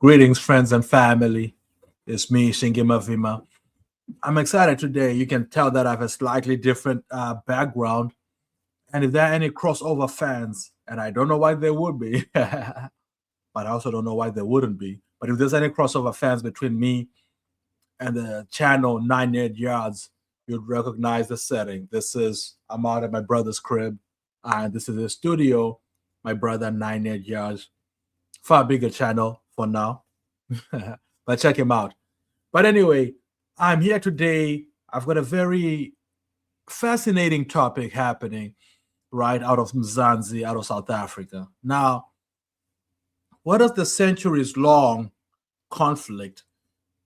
Greetings, friends and family. It's me, Shingima Vima. I'm excited today. You can tell that I have a slightly different background. And if there are any crossover fans, and I don't know why there would be, but I also don't know why there wouldn't be. But if there's any crossover fans between me and the channel 98 Yards, you'd recognize the setting. This is, I'm out at my brother's crib, and this is the studio, my brother 98 Yards. Far bigger channel for now. But check him out. But anyway, I'm here today. I've got a very fascinating topic happening right out of Mzansi, out of South Africa. Now, what does the centuries long conflict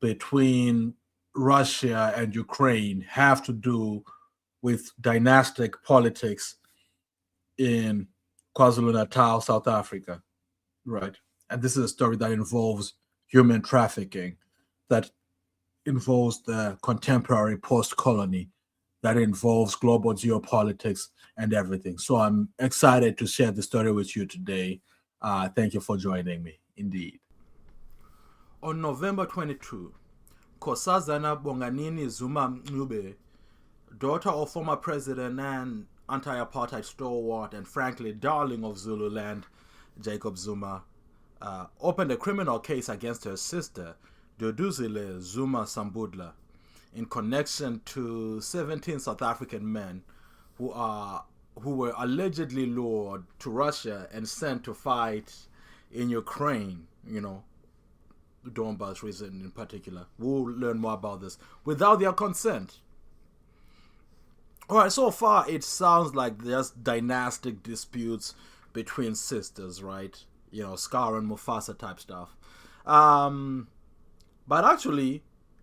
between Russia and Ukraine have to do with dynastic politics in KwaZulu-Natal, South Africa? Right. And this is a story that involves human trafficking, that involves the contemporary post-colony, that involves global geopolitics and everything. So I'm excited to share the story with you today. Thank you for joining me, indeed. On November 22, Nkosazana Bonganini Zuma-Mncube, daughter of former president and anti-apartheid stalwart and frankly darling of Zululand, Jacob Zuma, opened a criminal case against her sister, Duduzile Zuma-Sambudla, in connection to 17 South African men who were allegedly lured to Russia and sent to fight in Ukraine, the Donbass region in particular. We'll learn more about this without their consent. All right, so far it sounds like there's dynastic disputes between sisters, right? Scar and Mufasa type stuff. But actually,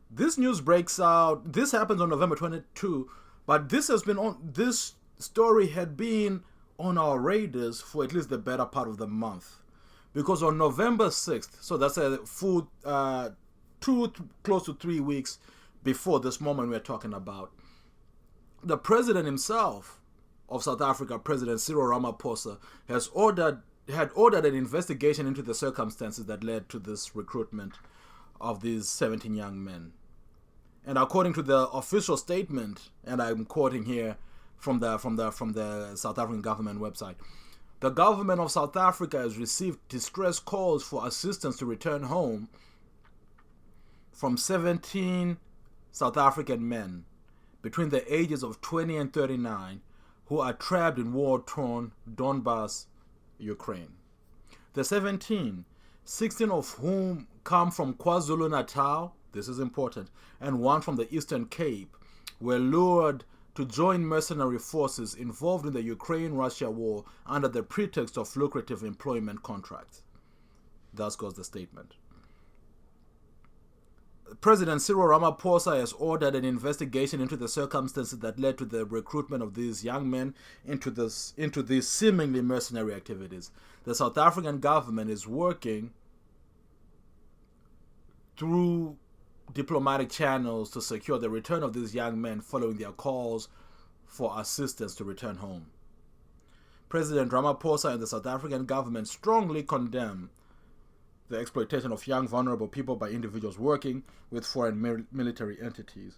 this news breaks out. This happens on November 22, but this story had been on our radars for at least the better part of the month, because on November 6th, so that's a full close to 3 weeks before this moment we're talking about, the president himself of South Africa, President Cyril Ramaphosa, had ordered an investigation into the circumstances that led to this recruitment of these 17 young men. And according to the official statement, and I'm quoting here from the South African government website, the government of South Africa has received distress calls for assistance to return home from 17 South African men between the ages of 20 and 39 who are trapped in war-torn Donbass, Ukraine. The 17, 16 of whom come from KwaZulu-Natal, this is important, and one from the Eastern Cape, were lured to join mercenary forces involved in the Ukraine-Russia war under the pretext of lucrative employment contracts. Thus goes the statement. President Cyril Ramaphosa has ordered an investigation into the circumstances that led to the recruitment of these young men into these seemingly mercenary activities. The South African government is working through diplomatic channels to secure the return of these young men following their calls for assistance to return home. President Ramaphosa and the South African government strongly condemn the exploitation of young, vulnerable people by individuals working with foreign military entities.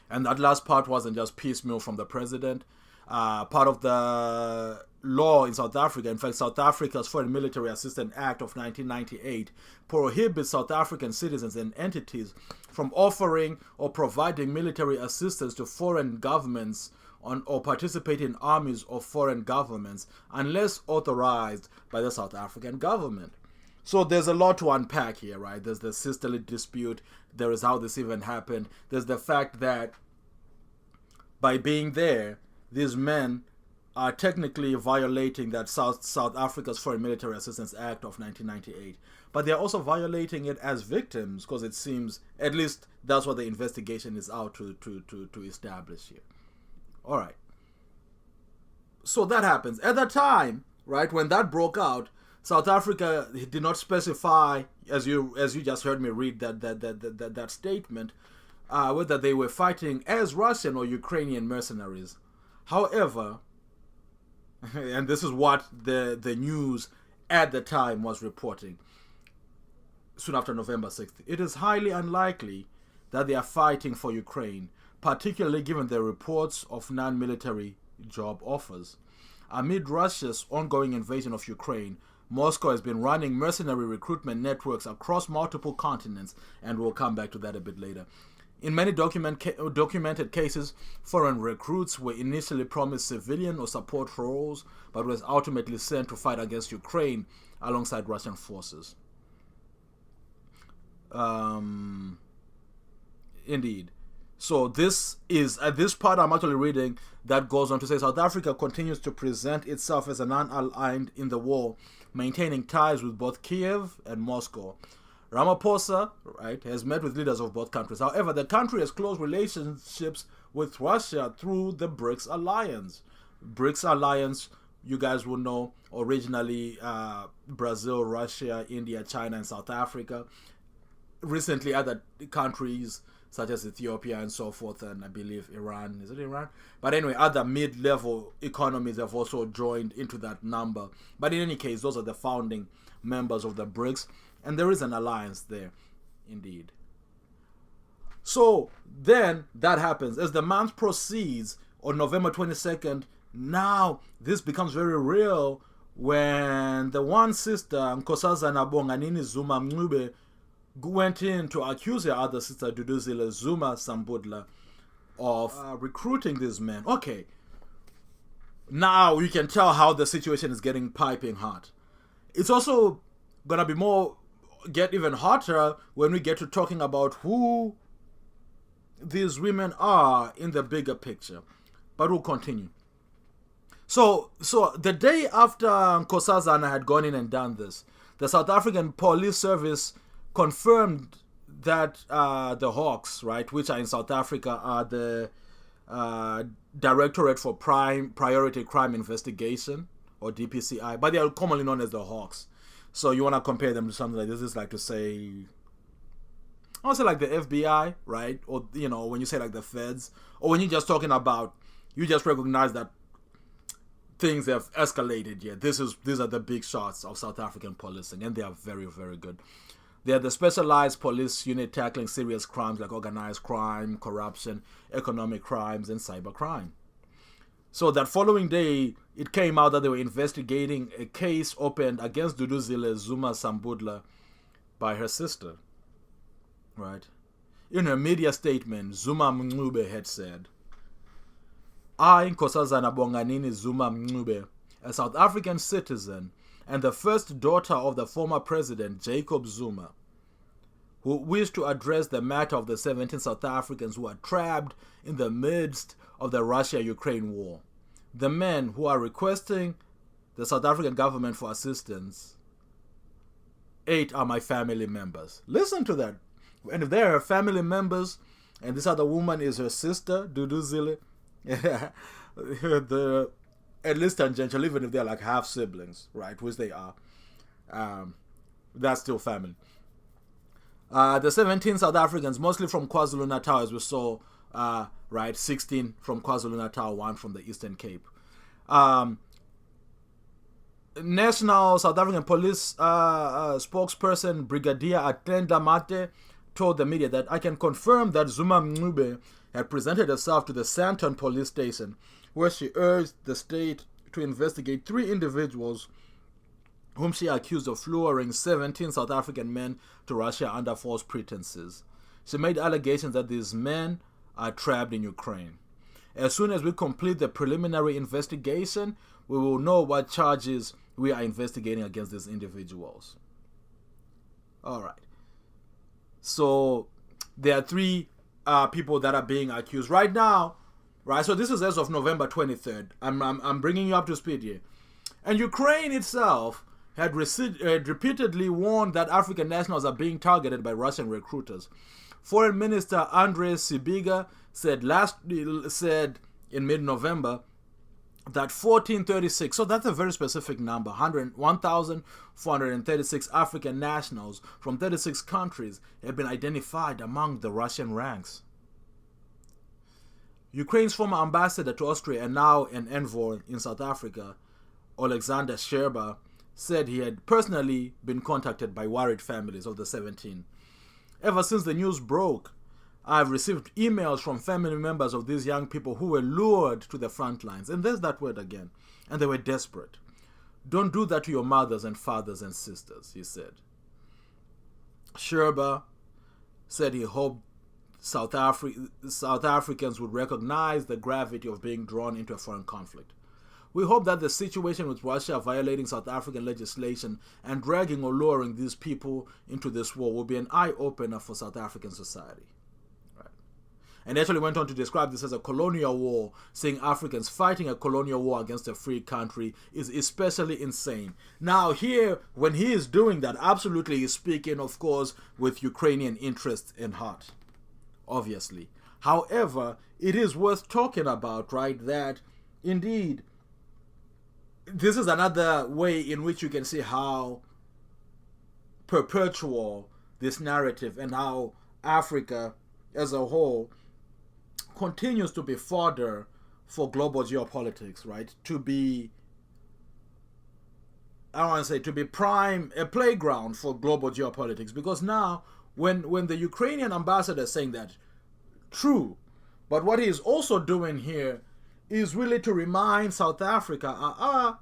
And that last part wasn't just piecemeal from the president. Part of the law in South Africa, in fact, South Africa's Foreign Military Assistance Act of 1998 prohibits South African citizens and entities from offering or providing military assistance to foreign governments or participate in armies of foreign governments unless authorized by the South African government. So there's a lot to unpack here, right? There's the sisterly dispute. There is how this even happened. There's the fact that by being there, these men are technically violating that South Africa's Foreign Military Assistance Act of 1998. But they're also violating it as victims, because it seems, at least that's what the investigation is out to establish here. All right. So that happens. At the time, right, when that broke out, South Africa did not specify, as you just heard me read that statement, whether they were fighting as Russian or Ukrainian mercenaries. However, and this is what the news at the time was reporting, soon after November 6th. It is highly unlikely that they are fighting for Ukraine, particularly given the reports of non-military job offers. Amid Russia's ongoing invasion of Ukraine, Moscow has been running mercenary recruitment networks across multiple continents, and we'll come back to that a bit later. In many documented cases, foreign recruits were initially promised civilian or support roles, but was ultimately sent to fight against Ukraine alongside Russian forces. Indeed. So this is, at this part I'm actually reading, that goes on to say South Africa continues to present itself as an non-aligned in the war, maintaining ties with both Kiev and Moscow. Ramaphosa, right, has met with leaders of both countries. However, the country has close relationships with Russia through the BRICS alliance. BRICS alliance, you guys will know, originally Brazil, Russia, India, China, and South Africa. Recently, other countries such as Ethiopia and so forth, and I believe Iran. Is it Iran? But anyway, other mid-level economies have also joined into that number. But in any case, those are the founding members of the BRICS, and there is an alliance there, indeed. So then that happens. As the month proceeds, on November 22nd, now this becomes very real when the one sister, Nkosazana Bonganini Zuma-Mncube, went in to accuse her other sister, Duduzile Zuma-Sambudla, of recruiting these men. Okay, now you can tell how the situation is getting piping hot. It's also gonna be get even hotter when we get to talking about who these women are in the bigger picture. But we'll continue. So the day after Nkosazana had gone in and done this, the South African Police Service confirmed that the Hawks, right, which are in South Africa, are the Directorate for Priority Crime Investigation, or DPCI, but they are commonly known as the Hawks. So you want to compare them to something like this, is like to say, I want to say like the FBI, right? Or, you know, when you say like the feds, or when you're just talking about, you just recognize that things have escalated. Yeah, these are the big shots of South African policing, and they are very, very good. They are the specialized police unit tackling serious crimes like organized crime, corruption, economic crimes, and cybercrime. So that following day, it came out that they were investigating a case opened against Duduzile Zuma-Sambudla by her sister. Right? In her media statement, Zuma-Mncube had said, I, Nkosazana Bonganini Zuma-Mncube, a South African citizen, and the first daughter of the former president, Jacob Zuma, who wished to address the matter of the 17 South Africans who are trapped in the midst of the Russia-Ukraine war. The men who are requesting the South African government for assistance, 8 are my family members. Listen to that. And if they are family members, and this other woman is her sister, Duduzile, at least tangential, even if they're like half siblings, right, which they are, that's still family. The 17 South Africans, mostly from KwaZulu-Natal, as we saw, right, 16 from KwaZulu-Natal, 1 from the Eastern Cape. National South African Police spokesperson Brigadier Atenda Mate told the media that I can confirm that Zuma-Mncube had presented herself to the Sandton police station, where she urged the state to investigate 3 individuals whom she accused of luring 17 South African men to Russia under false pretenses. She made allegations that these men are trapped in Ukraine. As soon as we complete the preliminary investigation, we will know what charges we are investigating against these individuals. All right. So there are 3 people that are being accused right now. Right, so this is as of November 23rd. I'm bringing you up to speed here. And Ukraine itself had repeatedly warned that African nationals are being targeted by Russian recruiters. Foreign Minister Andrei Sybiga said in mid-November that 1436, so that's a very specific number, 1,436 African nationals from 36 countries have been identified among the Russian ranks. Ukraine's former ambassador to Austria and now an envoy in South Africa, Alexander Sherba, said he had personally been contacted by worried families of the 17. Ever since the news broke, I've received emails from family members of these young people who were lured to the front lines. And there's that word again. And they were desperate. Don't do that to your mothers and fathers and sisters, he said. Sherba said he hoped South Africans would recognize the gravity of being drawn into a foreign conflict. We hope that the situation with Russia violating South African legislation and dragging or luring these people into this war will be an eye-opener for South African society. Right. And actually went on to describe this as a colonial war, saying Africans fighting a colonial war against a free country is especially insane. Now here, when he is doing that, absolutely he's speaking, of course, with Ukrainian interests in heart. Obviously. However, it is worth talking about, right, that indeed this is another way in which you can see how perpetual this narrative and how Africa as a whole continues to be fodder for global geopolitics, right? To be, I want to say, to be a playground for global geopolitics. Because now, when the Ukrainian ambassador is saying that, true, but what he is also doing here is really to remind South Africa,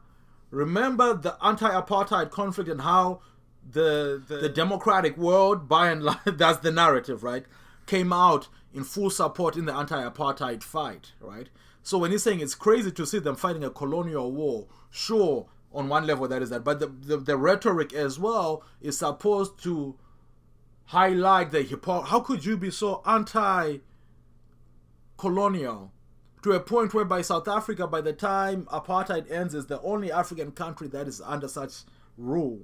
remember the anti-apartheid conflict and how the democratic world, by and large, that's the narrative, right, came out in full support in the anti-apartheid fight, right? So when he's saying it's crazy to see them fighting a colonial war, sure, on one level that is that, but the rhetoric as well is supposed to highlight the how could you be so anti-colonial to a point whereby South Africa, by the time apartheid ends, is the only African country that is under such rule.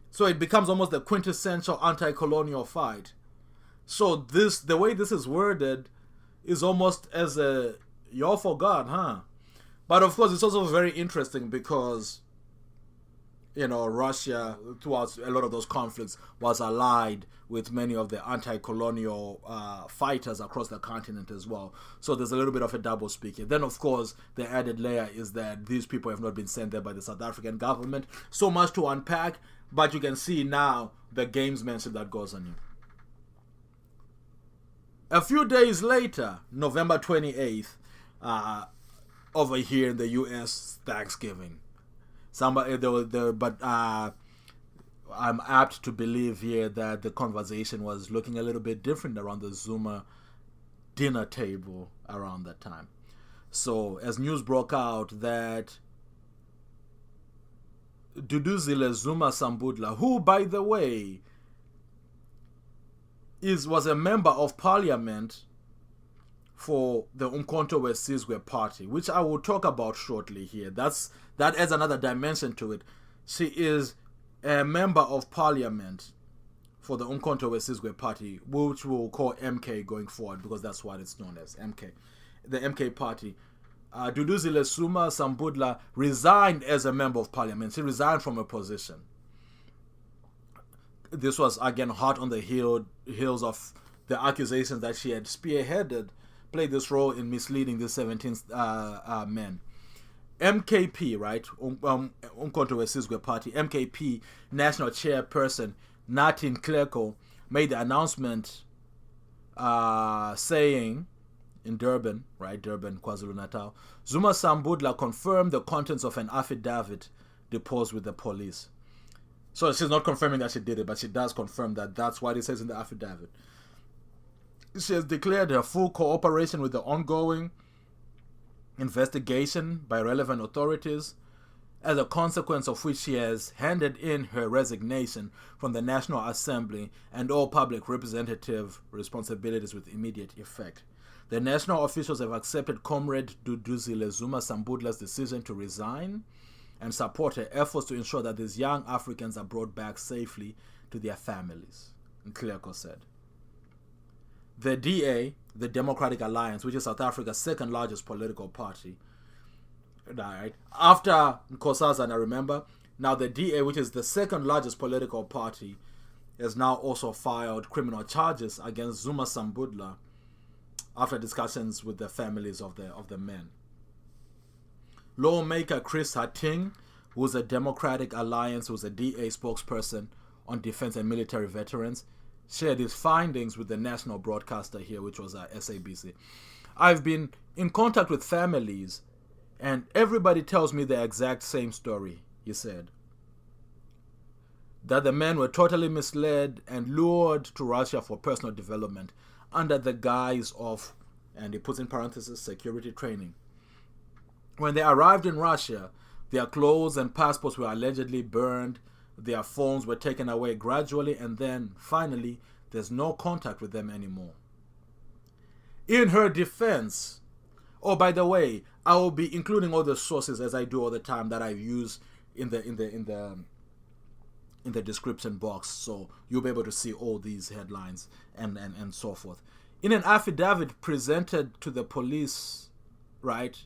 So it becomes almost the quintessential anti-colonial fight. So the way this is worded is almost as a, you're for God, huh? But of course, it's also very interesting because, you know, Russia, throughout a lot of those conflicts, was allied with many of the anti-colonial fighters across the continent as well. So there's a little bit of a double speaking. Then, of course, the added layer is that these people have not been sent there by the South African government. So much to unpack, but you can see now the gamesmanship that goes on here. A few days later, November 28th, over here in the U.S., Thanksgiving. I'm apt to believe here that the conversation was looking a little bit different around the Zuma dinner table around that time. So as news broke out that Duduzile Zuma-Sambudla, who, by the way, was a member of parliament for the Umkhonto we party, which I will talk about shortly here. That adds another dimension to it. She is a member of parliament for the Umkhonto we party, which we'll call MK going forward, because that's what it's known as, MK. The MK party. Duduzile Zuma-Sambudla resigned as a member of parliament. She resigned from her position. This was, again, hot on the heels of the accusations that she had played this role in misleading the 17 men. MKP, right? Umkhonto we party. MKP national chairperson Nathi Nhleko made the announcement saying in Durban, right? Durban, KwaZulu-Natal, Zuma-Sambudla confirmed the contents of an affidavit deposed with the police. So she's not confirming that she did it, but she does confirm that that's what it says in the affidavit. She has declared her full cooperation with the ongoing investigation by relevant authorities, as a consequence of which she has handed in her resignation from the National Assembly and all public representative responsibilities with immediate effect. The national officials have accepted Comrade Duduzile Zuma-Sambudla's decision to resign and support her efforts to ensure that these young Africans are brought back safely to their families, Nhleko said. The DA, the Democratic Alliance, which is South Africa's second largest political party, right, after Nkosazana, remember, now the DA, which is the second largest political party, has now also filed criminal charges against Zuma-Sambudla after discussions with the families of the men. Lawmaker Chris Hattingh who's a Democratic Alliance, who's a DA spokesperson on defense and military veterans, shared his findings with the national broadcaster here, which was SABC. I've been in contact with families, and everybody tells me the exact same story, he said. That the men were totally misled and lured to Russia for personal development under the guise of, and he puts in parentheses, security training. When they arrived in Russia, their clothes and passports were allegedly burned, their phones were taken away gradually, and then, finally, there's no contact with them anymore. In her defense, oh, by the way, I will be including all the sources, as I do all the time, that I use in the description box, so you'll be able to see all these headlines and so forth. In an affidavit presented to the police, right,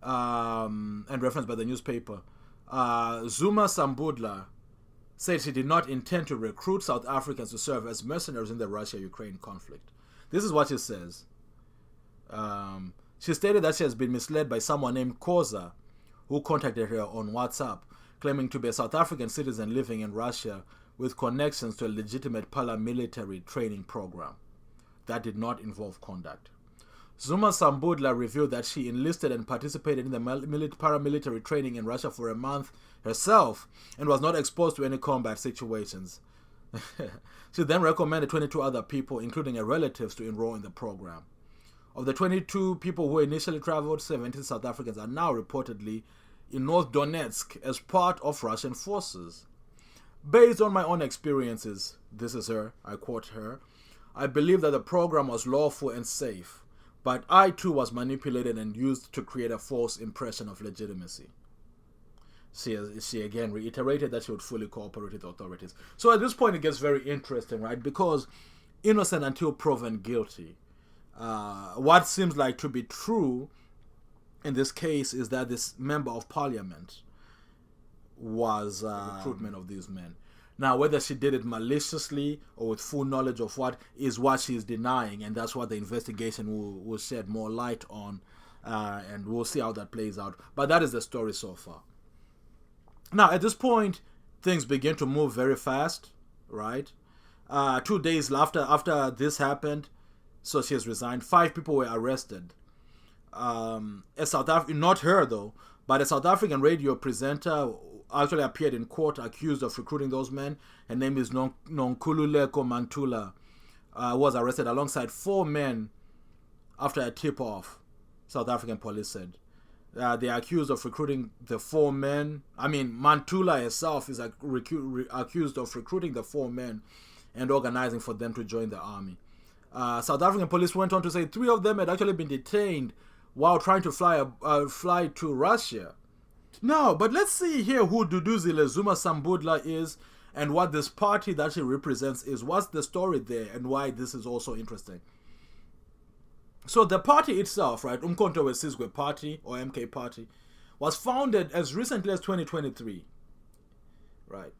and referenced by the newspaper, Zuma-Sambudla said she did not intend to recruit South Africans to serve as mercenaries in the Russia-Ukraine conflict. This is what she says. She stated that she has been misled by someone named Koza, who contacted her on WhatsApp, claiming to be a South African citizen living in Russia with connections to a legitimate paramilitary training program that did not involve conduct. Zuma-Sambudla revealed that she enlisted and participated in the paramilitary training in Russia for a month herself and was not exposed to any combat situations. She then recommended 22 other people, including her relatives, to enroll in the program. Of the 22 people who initially traveled, 17 South Africans are now reportedly in North Donetsk as part of Russian forces. Based on my own experiences, this is her, I quote her, I believe that the program was lawful and safe, but I too was manipulated and used to create a false impression of legitimacy. She again reiterated that she would fully cooperate with authorities. So at this point it gets very interesting, right? Because innocent until proven guilty. What seems like to be true in this case is that this member of parliament was recruitment of these men. Now, whether she did it maliciously or with full knowledge of what is what she is denying, and that's what the investigation will shed more light on, and we'll see how that plays out. But that is the story so far. Now, at this point, things begin to move very fast, right? 2 days after this happened, so she has resigned. 5 people were arrested. Not her though, but a South African radio presenter actually appeared in court accused of recruiting those men. Her name is Nonkululeko Mantula, was arrested alongside 4 men after a tip-off, South African police said. They are accused of recruiting the 4 men. Mantula herself is accused of recruiting the 4 men and organizing for them to join the army. South African police went on to say 3 of them had actually been detained while trying to fly to Russia. Now, but let's see here who Duduzile Zuma-Sambudla is and what this party that she represents is. What's the story there and why this is also interesting? So the party itself, right, Umkhonto weSizwe Party or MK Party, was founded as recently as 2023, right?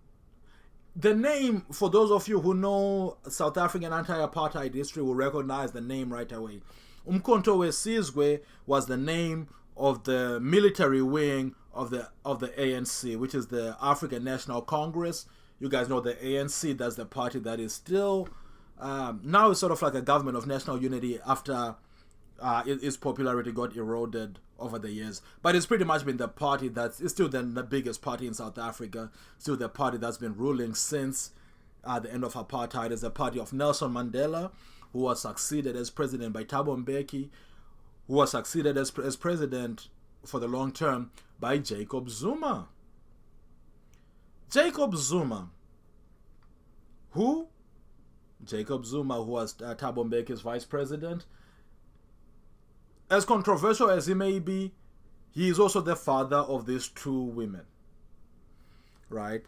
The name, for those of you who know South African anti-apartheid history, will recognize the name right away. Umkhonto weSizwe was the name of the military wing of the ANC, which is the African National Congress. You guys know the ANC, that's the party that is still, now it's sort of like a government of national unity after its popularity got eroded over the years. But it's pretty much been the party it's still the biggest party in South Africa, still the party that's been ruling since the end of apartheid. It's the party of Nelson Mandela, who was succeeded as president by Thabo Mbeki, who was succeeded as president for the long term by Jacob Zuma. Jacob Zuma, who was Thabo Mbeki's vice president. As controversial as he may be, he is also the father of these 2 women, right?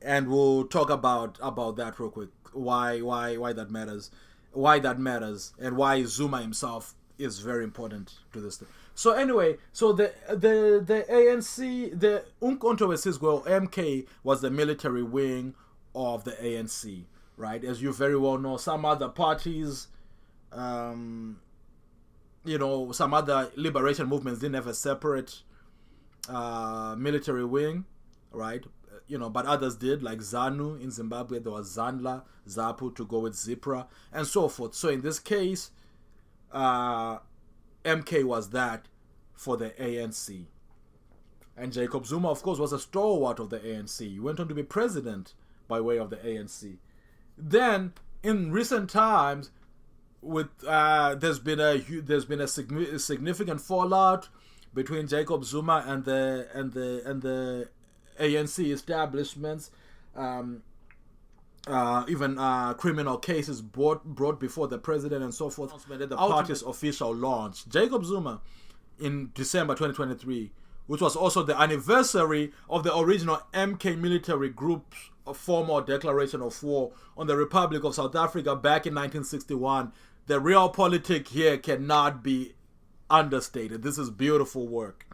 And we'll talk about that real quick. Why that matters, and why Zuma himself is very important to this thing. So anyway, so the ANC, the Umkhonto weSizwe, MK, was the military wing of the ANC, right? As you very well know, some other parties, some other liberation movements didn't have a separate military wing, right? But others did, like ZANU in Zimbabwe. There was ZANLA, ZAPU to go with ZIPRA, and so forth. So in this case, MK was that for the ANC. And Jacob Zuma, of course, was a stalwart of the ANC. He went on to be president by way of the ANC. Then, in recent times, there's been a significant fallout between Jacob Zuma and the ANC establishments. Even criminal cases brought before the president and so forth. The party's official launch. Jacob Zuma, in December 2023, which was also the anniversary of the original MK military group's formal declaration of war on the Republic of South Africa back in 1961. The realpolitik here cannot be understated. This is beautiful work,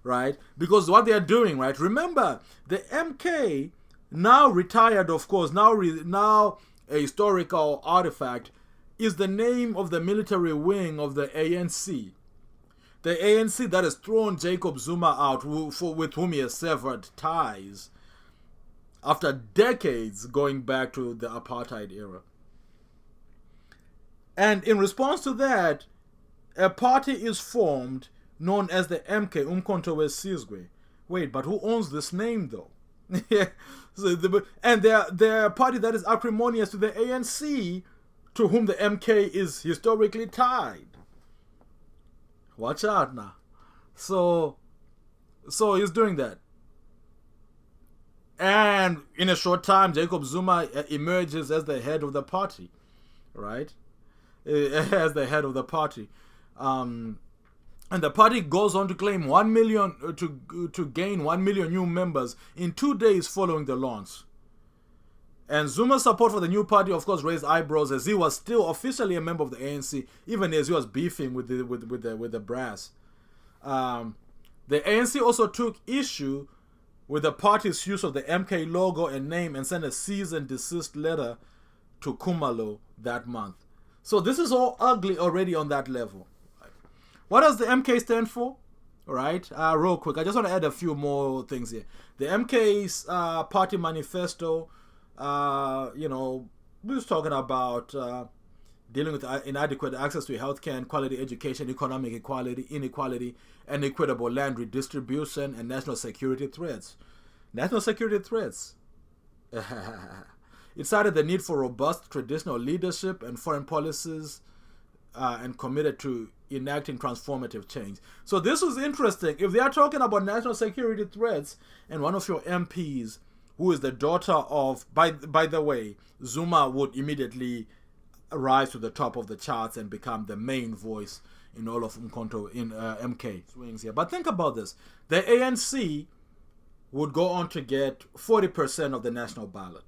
right? Because what they are doing, right? Remember, the MK, now retired, of course, now a historical artifact, is the name of the military wing of the ANC. The ANC that has thrown Jacob Zuma out, with whom he has severed ties after decades going back to the apartheid era. And in response to that, a party is formed known as the MK, Umkhonto weSizwe. Wait, but who owns this name though? And they're a party that is acrimonious to the ANC, to whom the MK is historically tied. Watch out now. So he's doing that. And in a short time, Jacob Zuma emerges as the head of the party, right? As the head of the party. And the party goes on to claim 1 million, to gain 1 million new members in 2 days following the launch. And Zuma's support for the new party, of course, raised eyebrows, as he was still officially a member of the ANC, even as he was beefing with the brass. The ANC also took issue with the party's use of the MK logo and name, and sent a cease and desist letter to Khumalo that month. So this is all ugly already on that level. What does the MK stand for? All right, real quick, I just want to add a few more things here. The MK's party manifesto, we're just talking about dealing with inadequate access to healthcare and quality education, economic equality, inequality, and equitable land redistribution, and national security threats. National security threats. It cited the need for robust traditional leadership and foreign policies, and committed to enacting transformative change. So this was interesting. If they are talking about national security threats, and one of your MPs, who is the daughter of, by the way, Zuma would immediately rise to the top of the charts and become the main voice in all of MK swings here. But think about this. The ANC would go on to get 40% of the national ballot.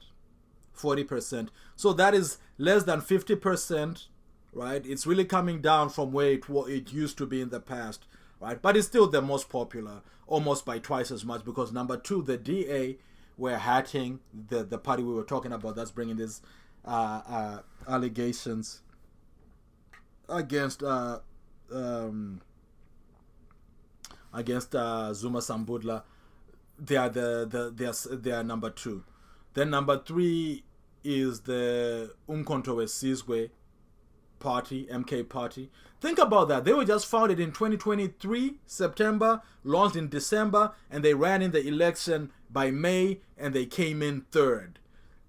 40%. So that is less than 50%, right? It's really coming down from where it used to be in the past, right? But it's still the most popular, almost by twice as much, because number two, the DA, were hatting the party we were talking about, that's bringing these allegations against Zuma-Sambudla. They are number two. Then number three is the Umkhonto weSizwe party, MK party. Think about that. They were just founded in 2023, September, launched in December, and they ran in the election by May, and they came in third.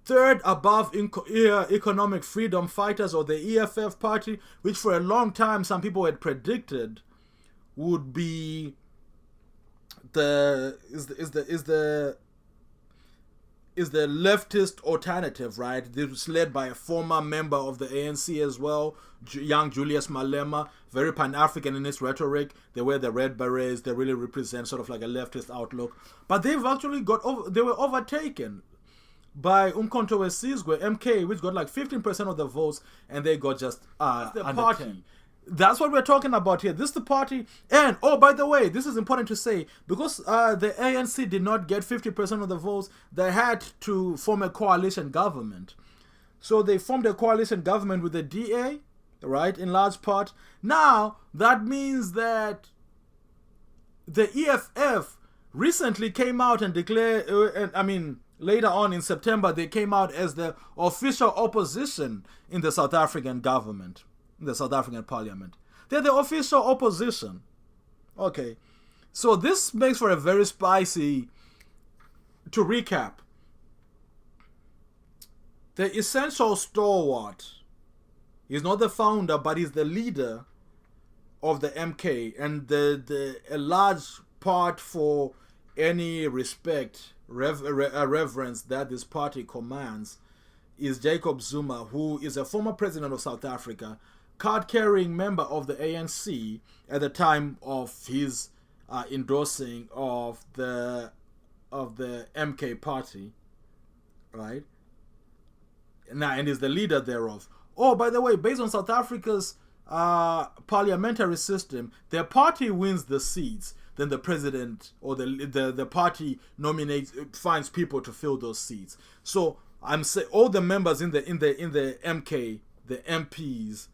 Third above Economic Freedom Fighters, or the EFF party, which for a long time some people had predicted would be the leftist alternative, right? This was led by a former member of the ANC as well, young Julius Malema, very Pan-African in its rhetoric. They wear the red berets. They really represent sort of like a leftist outlook. But they've actually they were overtaken by Umkhonto weSizwe, MK, which got like 15% of the votes, and they got just the party. 10. That's what we're talking about here. This is the party. And, oh, by the way, this is important to say, because the ANC did not get 50% of the votes, they had to form a coalition government. So they formed a coalition government with the DA, right, in large part. Now, that means that the EFF recently came out and declared, later on in September, they came out as the official opposition in the South African government, in the South African parliament. They're the official opposition. Okay. So this makes for a very spicy, to recap, the essential stalwart, he's not the founder, but he's the leader of the MK, and a large part for any respect, reverence that this party commands is Jacob Zuma, who is a former president of South Africa, card-carrying member of the ANC at the time of his endorsing of the MK party, right? Now, and is the leader thereof. Oh, by the way, based on South Africa's parliamentary system, their party wins the seats. Then the president or the party finds people to fill those seats. So I'm saying all the members in the MK, the MPs,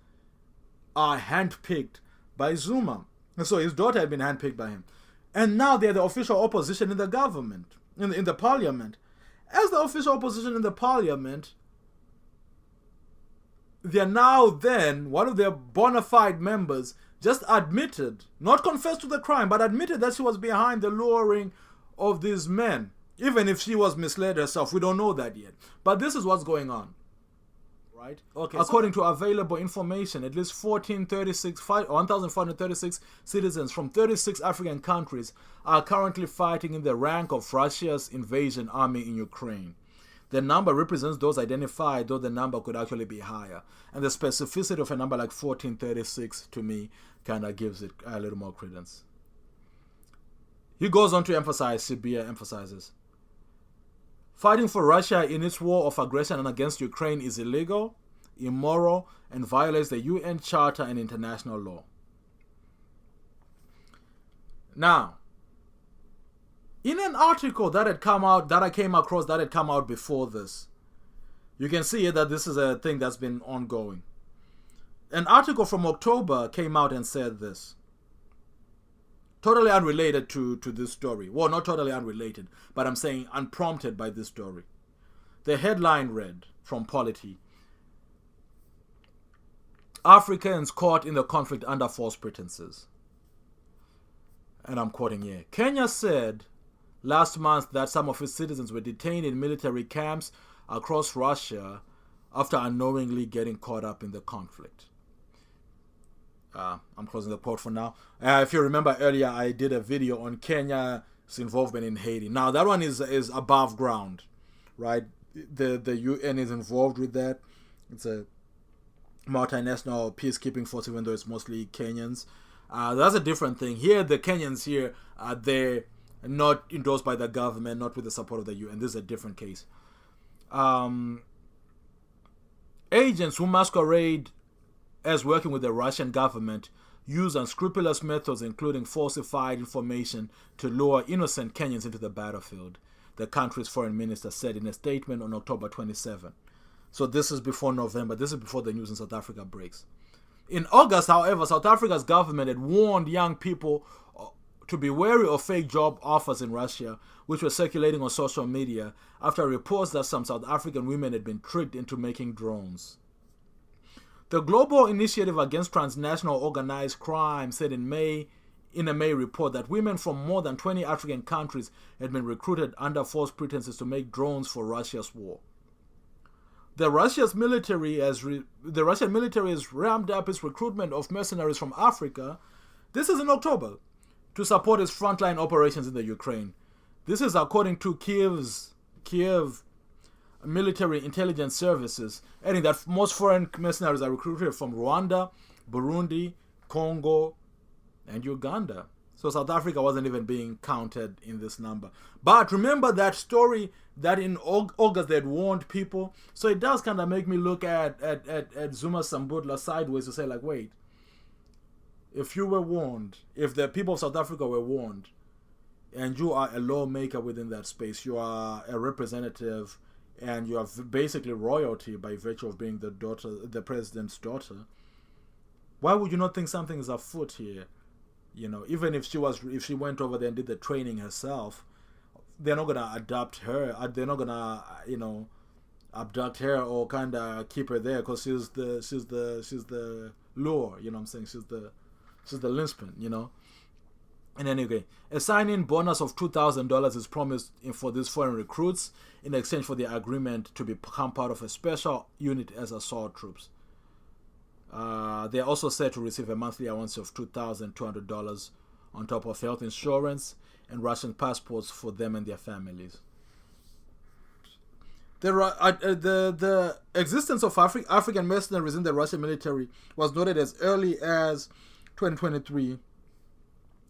are handpicked by Zuma. And so his daughter had been handpicked by him, and now they're the official opposition in the government, in the parliament. As the official opposition in the parliament, they're now then one of their bona fide members just admitted, not confessed to the crime, but admitted that she was behind the luring of these men. Even if she was misled herself, we don't know that yet. But this is what's going on, right? Okay. According to available information, at least 1,436 citizens from 36 African countries are currently fighting in the rank of Russia's invasion army in Ukraine. The number represents those identified, though the number could actually be higher. And the specificity of a number like 1436 to me kind of gives it a little more credence. He goes on to emphasize, Sibia emphasizes, fighting for Russia in its war of aggression and against Ukraine is illegal, immoral, and violates the UN Charter and international law. Now, in an article that I came across that had come out before this, you can see that this is a thing that's been ongoing. An article from October came out and said this. Totally unrelated to this story. Well, not totally unrelated, but I'm saying unprompted by this story. The headline read from Polity: Africans caught in the conflict under false pretenses. And I'm quoting here. Kenya said last month that some of its citizens were detained in military camps across Russia after unknowingly getting caught up in the conflict. I'm closing the quote for now. If you remember earlier, I did a video on Kenya's involvement in Haiti. Now, that one is above ground, right? The UN is involved with that. It's a multinational peacekeeping force, even though it's mostly Kenyans. That's a different thing. Here, the Kenyans here, they're not endorsed by the government, not with the support of the UN. This is a different case. Agents who masquerade as working with the Russian government use unscrupulous methods, including falsified information, to lure innocent Kenyans into the battlefield, the country's foreign minister said in a statement on October 27. So this is before November. This is before the news in South Africa breaks. In August, however, South Africa's government had warned young people to be wary of fake job offers in Russia, which were circulating on social media after reports that some South African women had been tricked into making drones. The Global Initiative Against Transnational Organized Crime said in a May report that women from more than 20 African countries had been recruited under false pretenses to make drones for Russia's war. The Russian military has ramped up its recruitment of mercenaries from Africa. This is in October, to support its frontline operations in the Ukraine. This is according to Kiev military intelligence services, adding that most foreign mercenaries are recruited from Rwanda, Burundi, Congo, and Uganda. So South Africa wasn't even being counted in this number. But remember that story that in August they had warned people. So it does kind of make me look at Zuma-Sambudla sideways to say, like, wait, if you were warned, if the people of South Africa were warned, and you are a lawmaker within that space, you are a representative, and you are basically royalty by virtue of being the president's daughter, why would you not think something is afoot here? Even if she went over there and did the training herself, they're not gonna adopt her. They're not gonna abduct her or kind of keep her there, because she's the lure. You know what I'm saying? She's the linchpin. And anyway, a sign-in bonus of $2,000 is promised for these foreign recruits in exchange for the agreement to become part of a special unit as assault troops. They are also said to receive a monthly allowance of $2,200 on top of health insurance and Russian passports for them and their families. The existence of African mercenaries in the Russian military was noted as early as 2023,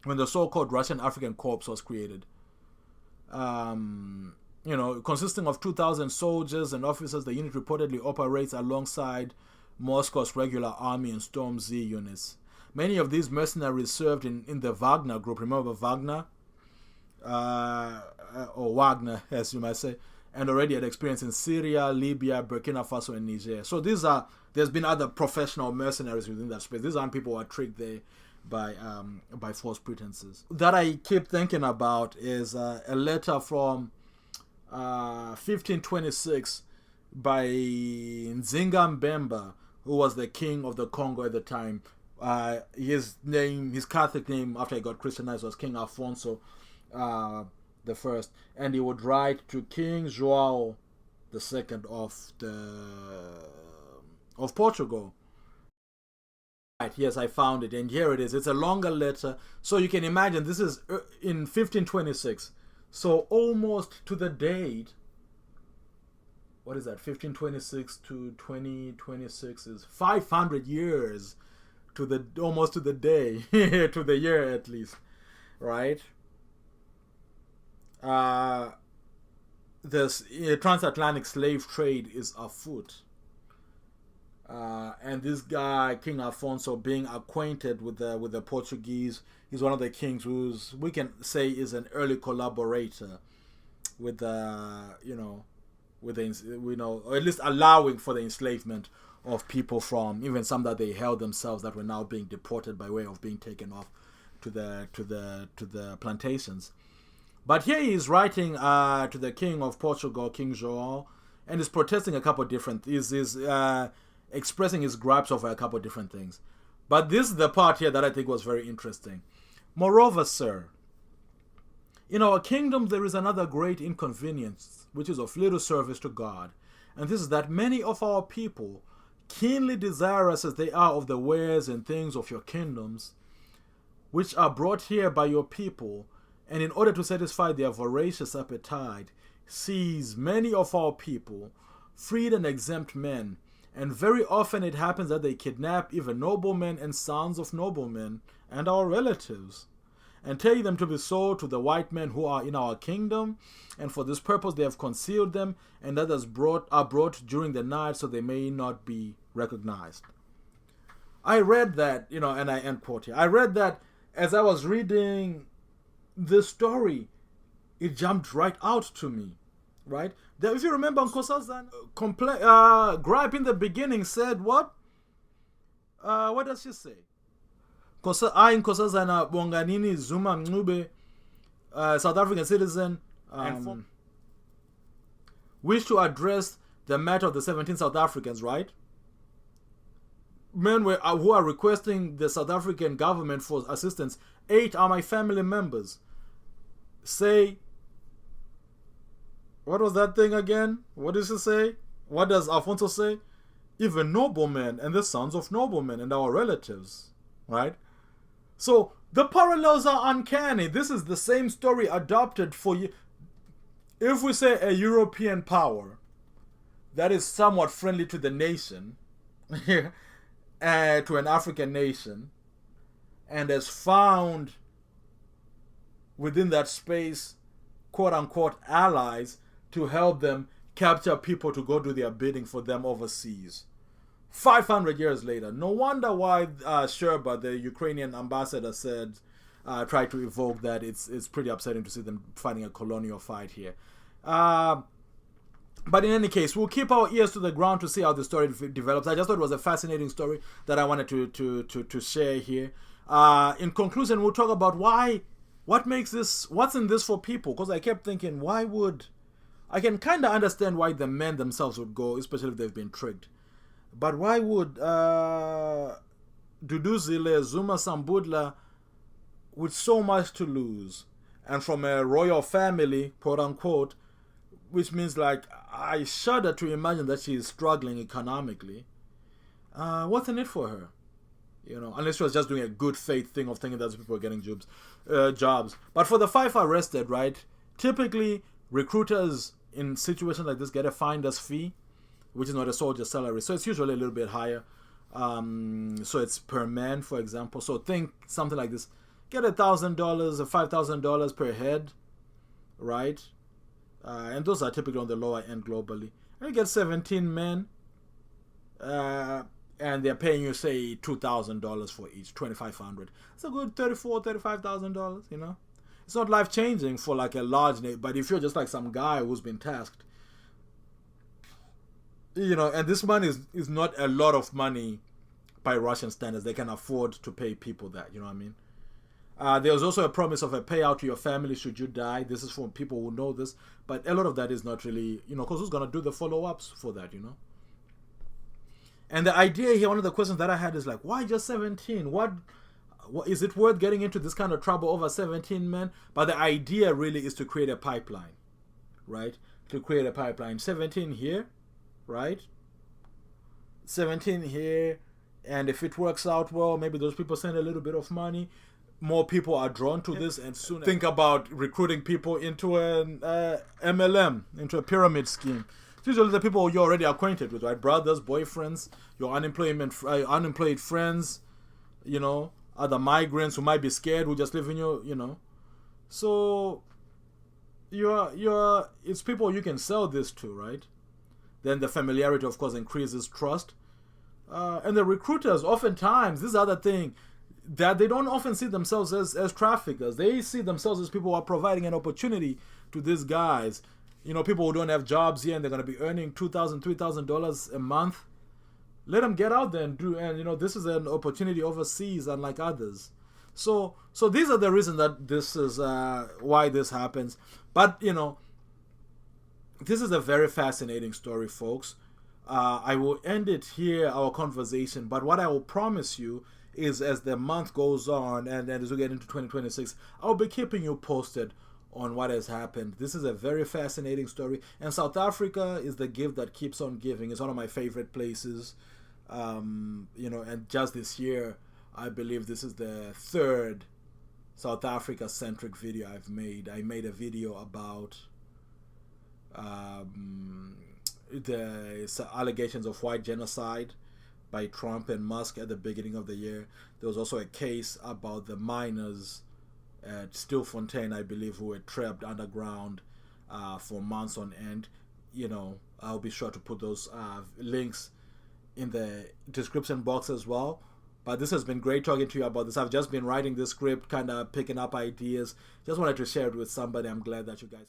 when the so-called Russian African Corps was created. Consisting of 2,000 soldiers and officers, the unit reportedly operates alongside Moscow's regular army and Storm Z units. Many of these mercenaries served in the Wagner group. Remember Wagner? Or Wagner, as you might say, and already had experience in Syria, Libya, Burkina Faso, and Niger. So there's been other professional mercenaries within that space. These aren't people who are tricked there by false pretenses. That I keep thinking about is a letter from 1526 by Nzinga Mbemba, who was the king of the Congo at the time. His Catholic name after he got Christianized was King Alfonso the First, and he would write to King João II of Portugal. Right, yes, I found it, and here it is. It's a longer letter, so you can imagine this is in 1526. So almost to the date. What is that? 1526 to 2026 is 500 years almost to the day, to the year at least, right? This transatlantic slave trade is afoot. And this guy, King Alfonso, being acquainted with the Portuguese, he's one of the kings who's, we can say, is an early collaborator with or at least allowing for the enslavement of people from even some that they held themselves that were now being deported by way of being taken off to the plantations. But here he is writing to the King of Portugal, King João, and is protesting a couple of different. Is expressing his gripes over a couple of different things. But this is the part here that I think was very interesting. Moreover, sir, in our kingdom there is another great inconvenience, which is of little service to God, and this is that many of our people, keenly desirous as they are of the wares and things of your kingdoms, which are brought here by your people, and in order to satisfy their voracious appetite, seize many of our people, freed and exempt men, and very often it happens that they kidnap even noblemen and sons of noblemen and our relatives, and take them to be sold to the white men who are in our kingdom, and for this purpose they have concealed them, and others are brought during the night so they may not be recognized. I read that, and I end quote here. I read that as I was reading this story, it jumped right out to me, right? If you remember, Nkosazana gripe in the beginning said what? What does she say? Nkosazana Bonganini Zuma-Mncube, South African citizen, wish to address the matter of the 17 South Africans, right? Men who are requesting the South African government for assistance. 8 are my family members. Say, what was that thing again? What does it say? What does Alfonso say? Even noblemen and the sons of noblemen and our relatives, right? So the parallels are uncanny. This is the same story adopted for you. If we say a European power that is somewhat friendly to the nation, to an African nation, and has found within that space, quote-unquote, allies to help them capture people to go do their bidding for them overseas. 500 years later. No wonder why Sherba, the Ukrainian ambassador, tried to evoke that. It's pretty upsetting to see them fighting a colonial fight here. But in any case, we'll keep our ears to the ground to see how the story develops. I just thought it was a fascinating story that I wanted to share here. In conclusion, we'll talk about what makes this, what's in this for people. Because I kept thinking, I can kind of understand why the men themselves would go, especially if they've been tricked. But why would Duduzile Zuma-Sambudla, with so much to lose, and from a royal family, quote unquote, which means like I shudder to imagine that she is struggling economically. What's in it for her? Unless she was just doing a good faith thing of thinking that people are getting jobs. But for the 5 arrested, right? Typically, recruiters in situations like this get a finder's fee, which is not a soldier's salary. So it's usually a little bit higher. So it's per man, for example. So think something like this. Get $1,000 or $5,000 per head, right? And those are typically on the lower end globally. And you get 17 men. And they're paying you, say, $2,000 for each, $2,500. It's a good $35,000, It's not life-changing for like a large name, but if you're just like some guy who's been tasked, and this money is not a lot of money by Russian standards. They can afford to pay people that, you know what I mean? There's also a promise of a payout to your family should you die. This is for people who know this, but a lot of that is not really, because who's going to do the follow-ups for that, And the idea here, one of the questions that I had is like, why just 17? What is it worth getting into this kind of trouble over 17 men? But the idea really is to create a pipeline, right? To create a pipeline. 17 here, right? 17 here. And if it works out well, maybe those people send a little bit of money. More people are drawn to this, and soon think about recruiting people into an MLM, into a pyramid scheme. Usually the people you're already acquainted with, right? Brothers, boyfriends, your unemployed friends, other migrants who might be scared, who just live in your, So it's people you can sell this to, right? Then the familiarity, of course, increases trust. And the recruiters, oftentimes, this other thing, that they don't often see themselves as traffickers. They see themselves as people who are providing an opportunity to these guys. People who don't have jobs here and they're going to be earning $2,000, $3,000 a month. Let them get out there and do. And, this is an opportunity overseas, unlike others. So these are the reasons that this is why this happens. But, this is a very fascinating story, folks. I will end it here, our conversation. But what I will promise you is as the month goes on and as we get into 2026, I'll be keeping you posted on what has happened. This is a very fascinating story, and South Africa is the gift that keeps on giving. It's one of my favorite places, and just this year I believe this is the 3rd South Africa centric video I've made. I made a video about the allegations of white genocide by Trump and Musk at the beginning of the year. There was also a case about the miners at Stilfontein, I believe, who were trapped underground for months on end. I'll be sure to put those links in the description box as well. But this has been great talking to you about this. I've just been writing this script, kind of picking up ideas. Just wanted to share it with somebody. I'm glad that you guys